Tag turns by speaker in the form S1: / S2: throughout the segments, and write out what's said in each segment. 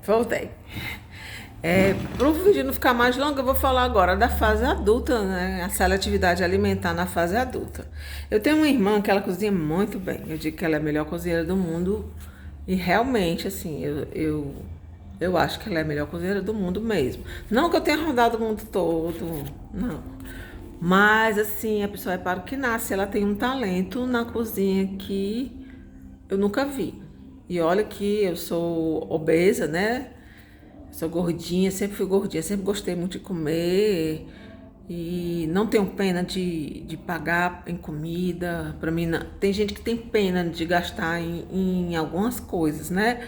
S1: Voltei. Para o vídeo não ficar mais longo, eu vou falar agora da fase adulta, né? A seletividade alimentar na fase adulta. Eu tenho uma irmã que ela cozinha muito bem. Eu digo que ela é a melhor cozinheira do mundo. E realmente, assim, eu acho que ela é a melhor cozinheira do mundo mesmo. Não que eu tenha rodado o mundo todo, não. Mas, assim, a pessoa é para o que nasce. Ela tem um talento na cozinha que eu nunca vi. E olha que eu sou obesa, né? Sou gordinha, sempre fui gordinha, sempre gostei muito de comer e não tenho pena de pagar em comida. Para mim, não. Tem gente que tem pena de gastar em algumas coisas, né?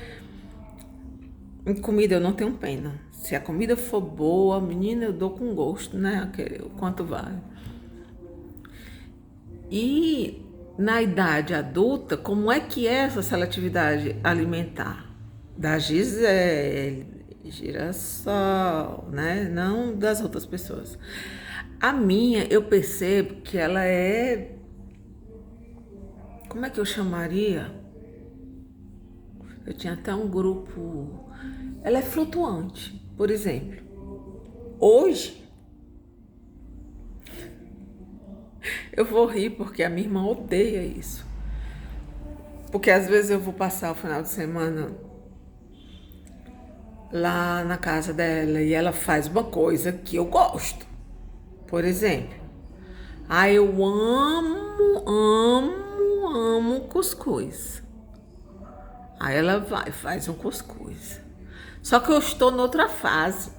S1: Em comida eu não tenho pena. Se a comida for boa, menina, eu dou com gosto, né? O quanto vale. E na idade adulta, como é que é essa seletividade alimentar? Da Gisele, Girassol, né? Não das outras pessoas. A minha, eu percebo que ela é... Como é que eu chamaria? Eu tinha até um grupo... Ela é flutuante, por exemplo. Hoje, eu vou rir porque a minha irmã odeia isso. Porque às vezes eu vou passar o final de semana lá na casa dela e ela faz uma coisa que eu gosto. Por exemplo, eu amo cuscuz. Aí ela vai, faz um cuscuz. Só que eu estou noutra fase.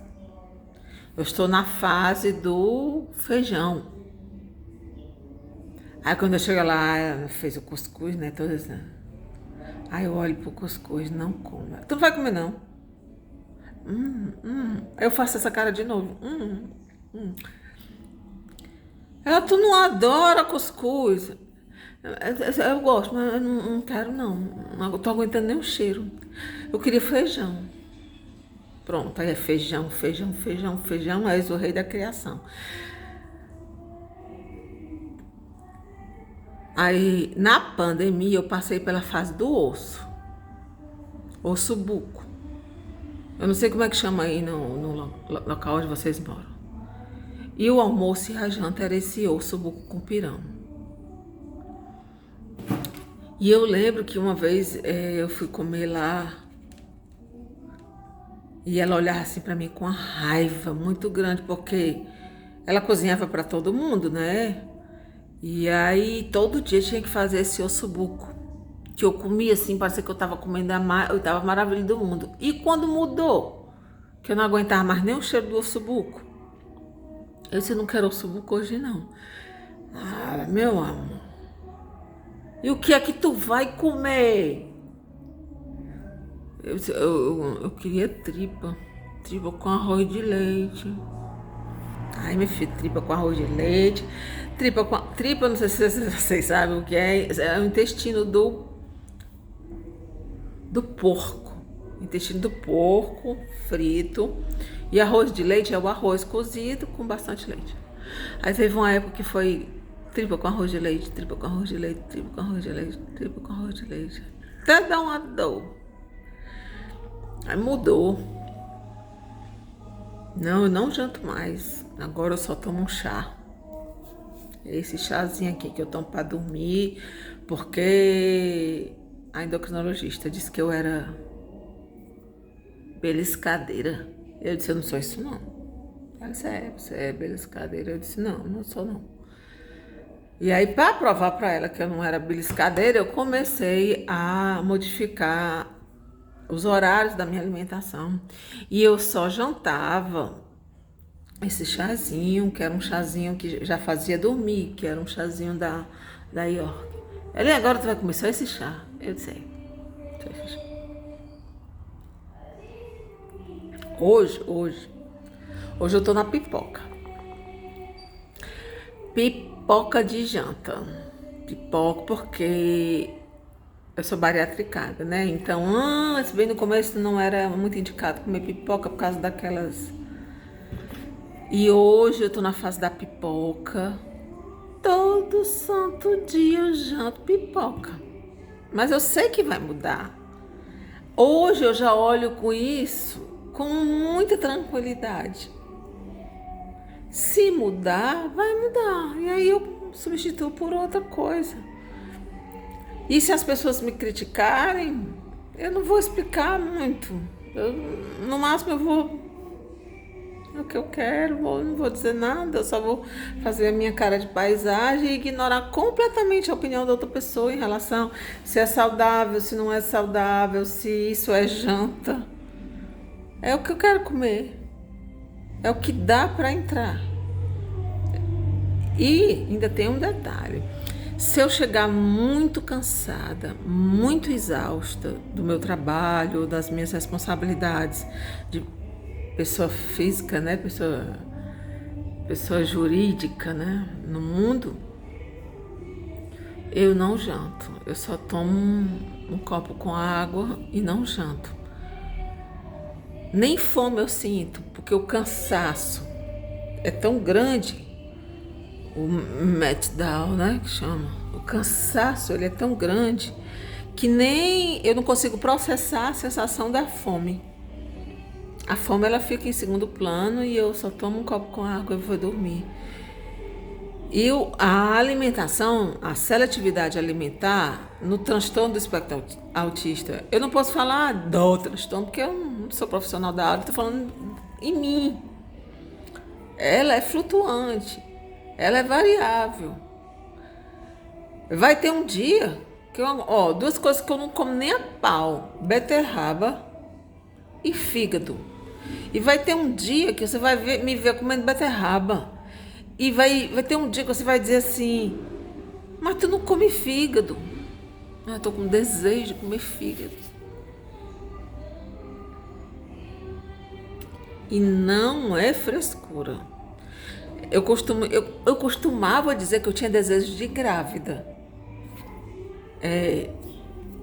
S1: Eu estou na fase do feijão. Aí quando eu chego lá, ela fez o cuscuz, né? Todas. Aí eu olho pro cuscuz, não como. Tu não vai comer, não? Aí eu faço essa cara de novo. Ela, tu não adora cuscuz? Eu gosto, mas eu não quero, não. Não tô aguentando nem o cheiro. Eu queria feijão. Pronto, aí é feijão, feijão, feijão, feijão, és o rei da criação. Aí, na pandemia, eu passei pela fase do osso buco. Eu não sei como é que chama aí no local onde vocês moram. E o almoço e a janta era esse osso buco com pirão. E eu lembro que uma vez eu fui comer lá e ela olhava assim pra mim com uma raiva muito grande, porque ela cozinhava pra todo mundo, né? E aí todo dia tinha que fazer esse ossobuco, que eu comia assim, parecia que eu tava comendo a oitava maravilha do mundo. E quando mudou, que eu não aguentava mais nem o cheiro do ossobuco, eu disse, não quero ossobuco hoje não. Ah, meu amor, e o que é que tu vai comer? Eu queria tripa com arroz de leite. Ai, meu filho, tripa com arroz de leite. Tripa, não sei se vocês sabem o que é. É o intestino do porco. Intestino do porco frito. E arroz de leite é o arroz cozido com bastante leite. Aí teve uma época que foi tripa com arroz de leite, tripa com arroz de leite, tripa com arroz de leite, tripa com arroz de leite. Até dá uma dor. Aí mudou. Não, eu não janto mais. Agora eu só tomo um chá. Esse chazinho aqui que eu tomo para dormir, porque a endocrinologista disse que eu era beliscadeira. Eu disse, eu não sou isso não. Ela disse, você é beliscadeira. Eu disse, não sou não. E aí, para provar para ela que eu não era beliscadeira, eu comecei a modificar os horários da minha alimentação. E eu só jantava esse chazinho, que era um chazinho que já fazia dormir, que era um chazinho da York. Ele, agora tu vai comer só esse chá? Eu disse, só esse chá. Hoje eu tô na pipoca. Pipoca de janta. Pipoca porque eu sou bariatricada, né? Então, se bem no começo não era muito indicado comer pipoca por causa daquelas... E hoje eu tô na fase da pipoca. Todo santo dia eu janto pipoca. Mas eu sei que vai mudar. Hoje eu já olho com isso com muita tranquilidade. Se mudar, vai mudar. E aí eu substituo por outra coisa. E se as pessoas me criticarem, eu não vou explicar muito. No máximo eu vou o que eu quero, não vou dizer nada, eu só vou fazer a minha cara de paisagem e ignorar completamente a opinião da outra pessoa em relação se é saudável, se não é saudável, se isso é janta. É o que eu quero comer. É o que dá para entrar. E ainda tem um detalhe. Se eu chegar muito cansada, muito exausta do meu trabalho, das minhas responsabilidades de pessoa física, né, pessoa jurídica, né, no mundo, eu não janto. Eu só tomo um copo com água e não janto. Nem fome eu sinto, porque o cansaço é tão grande, o meltdown, né, que chama. O cansaço, ele é tão grande que nem eu não consigo processar a sensação da fome. A fome, ela fica em segundo plano e eu só tomo um copo com água e vou dormir. E a alimentação, a seletividade alimentar, no transtorno do espectro autista, eu não posso falar do transtorno, porque eu não sou profissional da área, estou falando em mim. Ela é flutuante, ela é variável. Vai ter um dia que duas coisas que eu não como nem a pau: beterraba e fígado. E vai ter um dia que você vai me ver comendo beterraba. E vai ter um dia que você vai dizer assim: mas tu não come fígado. Eu tô com desejo de comer fígado. E não é frescura. Eu costumava dizer que eu tinha desejo de grávida.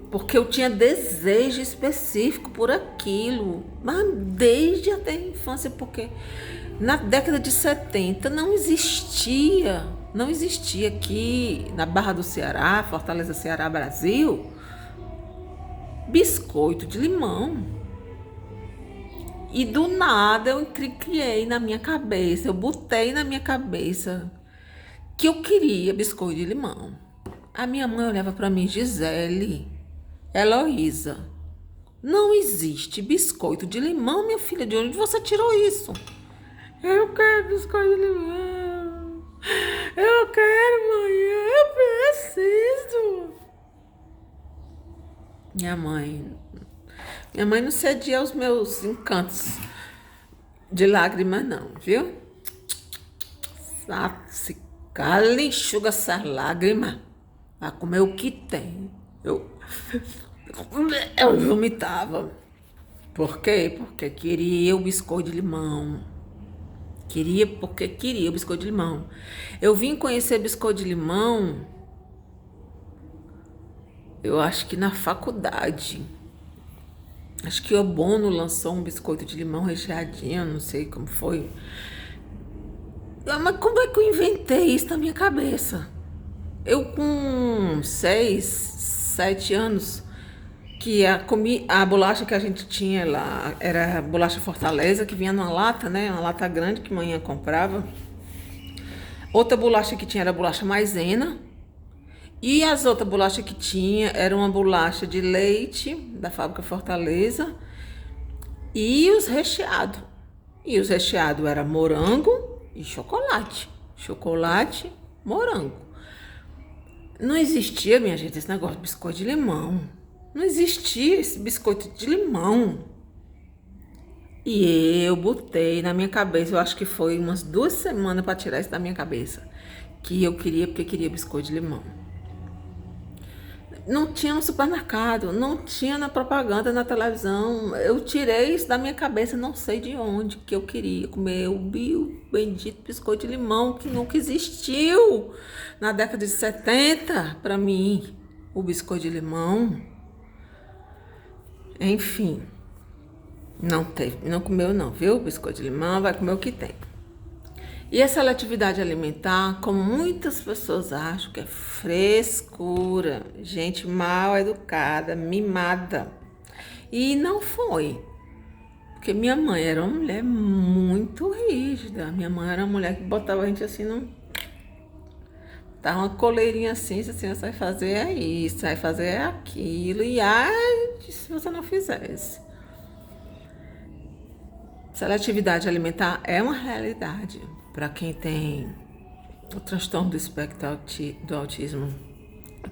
S1: Porque eu tinha desejo específico por aquilo, mas desde até a infância, porque na década de 70 não existia aqui na Barra do Ceará, Fortaleza, Ceará, Brasil, biscoito de limão. E do nada eu criei na minha cabeça, eu botei na minha cabeça que eu queria biscoito de limão. A minha mãe olhava para mim: Gisele, Heloísa, não existe biscoito de limão, minha filha. De onde você tirou isso? Eu quero biscoito de limão. Eu quero, mãe. Eu preciso. Minha mãe não cedia aos meus encantos de lágrimas, não, viu? Se cala, enxuga essas lágrimas. Vai comer o que tem. Eu vomitava. Por quê? Porque queria o biscoito de limão. Porque queria o biscoito de limão. Eu vim conhecer biscoito de limão, eu acho que na faculdade. Acho que o Bono lançou um biscoito de limão recheadinho, não sei como foi. Mas como é que eu inventei isso na minha cabeça? Eu com 6, 7 anos, que a bolacha que a gente tinha lá era a bolacha Fortaleza, que vinha numa lata, né? Uma lata grande que manhã comprava. Outra bolacha que tinha era a bolacha Maisena. E as outras bolachas que tinha era uma bolacha de leite da fábrica Fortaleza e os recheados. E os recheados era morango e chocolate. Chocolate, morango. Não existia, minha gente, esse negócio de biscoito de limão. Não existia esse biscoito de limão. E eu botei na minha cabeça, eu acho que foi umas 2 semanas para tirar isso da minha cabeça, que eu queria, porque queria biscoito de limão. Não tinha no supermercado, não tinha na propaganda, na televisão. Eu tirei isso da minha cabeça, não sei de onde, que eu queria comer o bendito biscoito de limão, que nunca existiu na década de 70 para mim. O biscoito de limão. Enfim, não comeu não, viu? Biscoito de limão, vai comer o que tem. E a seletividade alimentar, como muitas pessoas acham, que é frescura, gente mal educada, mimada. E não foi. Porque minha mãe era uma mulher muito rígida. Minha mãe era uma mulher que botava a gente assim, não. Tava uma coleirinha assim, se você vai fazer é isso, vai fazer é aquilo. E ai, se você não fizesse. Seletividade alimentar é uma realidade para quem tem o transtorno do espectro do autismo,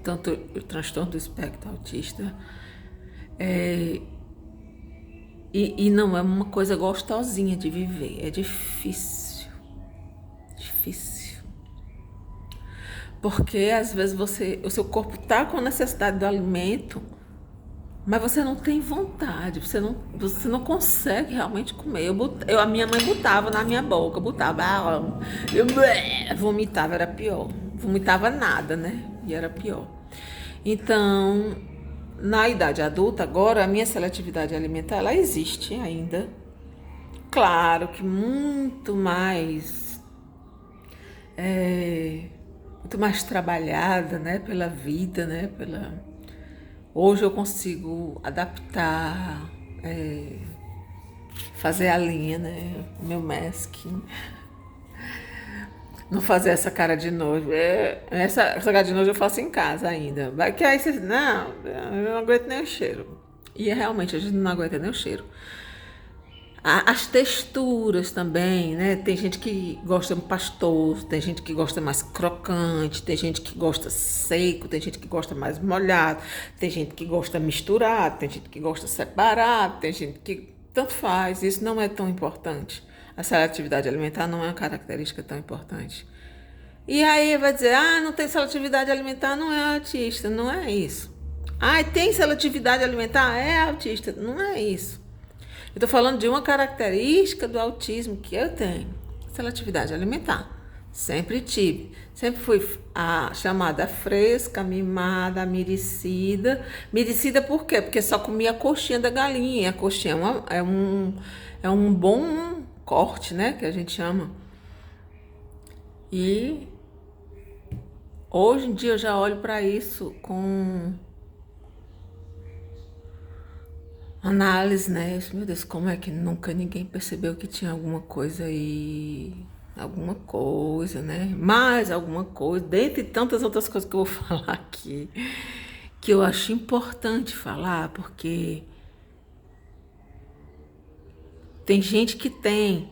S1: tanto o transtorno do espectro autista, e não é uma coisa gostosinha de viver, é difícil, difícil. Porque às vezes o seu corpo está com a necessidade do alimento, mas você não tem vontade, você não consegue realmente comer. A minha mãe botava na minha boca, eu vomitava, era pior. Vomitava nada, né? E era pior. Então, na idade adulta, agora, a minha seletividade alimentar, ela existe ainda. Claro que muito mais trabalhada, né? Pela vida, né? Hoje eu consigo adaptar, fazer a linha, né? Meu masking. Não fazer essa cara de nojo. Essa cara de nojo eu faço em casa ainda. Vai que aí você... Não, eu não aguento nem o cheiro. E realmente, a gente não aguenta nem o cheiro. As texturas também, né? Tem gente que gosta pastoso, tem gente que gosta mais crocante, tem gente que gosta seco, tem gente que gosta mais molhado, tem gente que gosta misturado, tem gente que gosta separado, tem gente que tanto faz. Isso não é tão importante. A seletividade alimentar não é uma característica tão importante. E aí vai dizer, não tem seletividade alimentar, não é autista. Não é isso. Tem seletividade alimentar, é autista. Não é isso. Eu estou falando de uma característica do autismo que eu tenho. Seletividade alimentar. Sempre tive. Sempre fui a chamada fresca, mimada, miricida. Miricida por quê? Porque só comia a coxinha da galinha. E a coxinha é um bom corte, né? Que a gente chama. E hoje em dia eu já olho para isso com análise, né? Meu Deus, como é que nunca ninguém percebeu que tinha alguma coisa aí, alguma coisa, né? Mais alguma coisa, dentre tantas outras coisas que eu vou falar aqui, que eu acho importante falar, porque tem gente que tem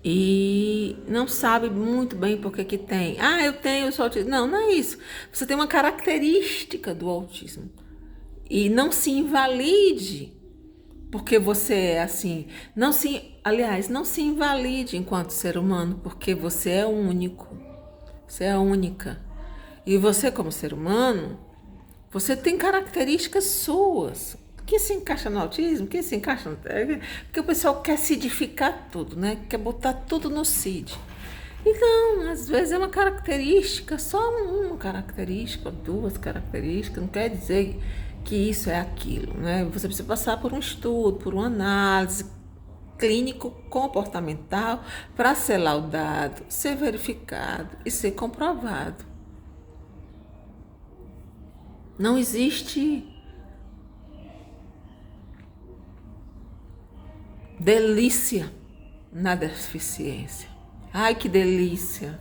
S1: e não sabe muito bem por que tem. Eu sou autista. Não é isso. Você tem uma característica do autismo. E não se invalide porque você é assim. Não se invalide enquanto ser humano, porque você é único. Você é única. E você, como ser humano, você tem características suas. Que se encaixa no autismo, que se encaixa no... Porque o pessoal quer cidificar tudo, né? Quer botar tudo no CID. Então, às vezes é uma característica, só uma característica, duas características, não quer dizer que isso é aquilo, né? Você precisa passar por um estudo, por uma análise clínico-comportamental para ser laudado, ser verificado e ser comprovado. Não existe delícia na deficiência. Ai, que delícia!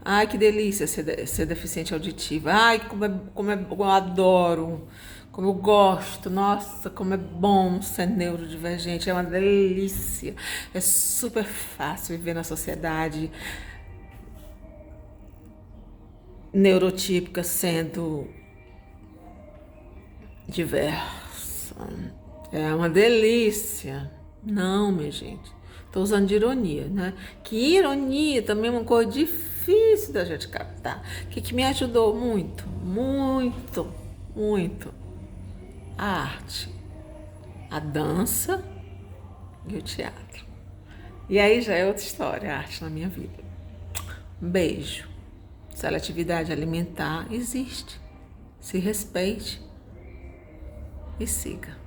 S1: Ai, que delícia ser deficiente auditivo. Ai, como eu adoro, como eu gosto. Nossa, como é bom ser neurodivergente. É uma delícia. É super fácil viver na sociedade neurotípica sendo diversa. É uma delícia. Não, minha gente. Estou usando de ironia, né? Que ironia também é uma coisa difícil da gente captar. Que me ajudou muito, muito, muito. A arte, a dança e o teatro. E aí já é outra história, a arte na minha vida. Um beijo. Seletividade alimentar existe. Se respeite e siga.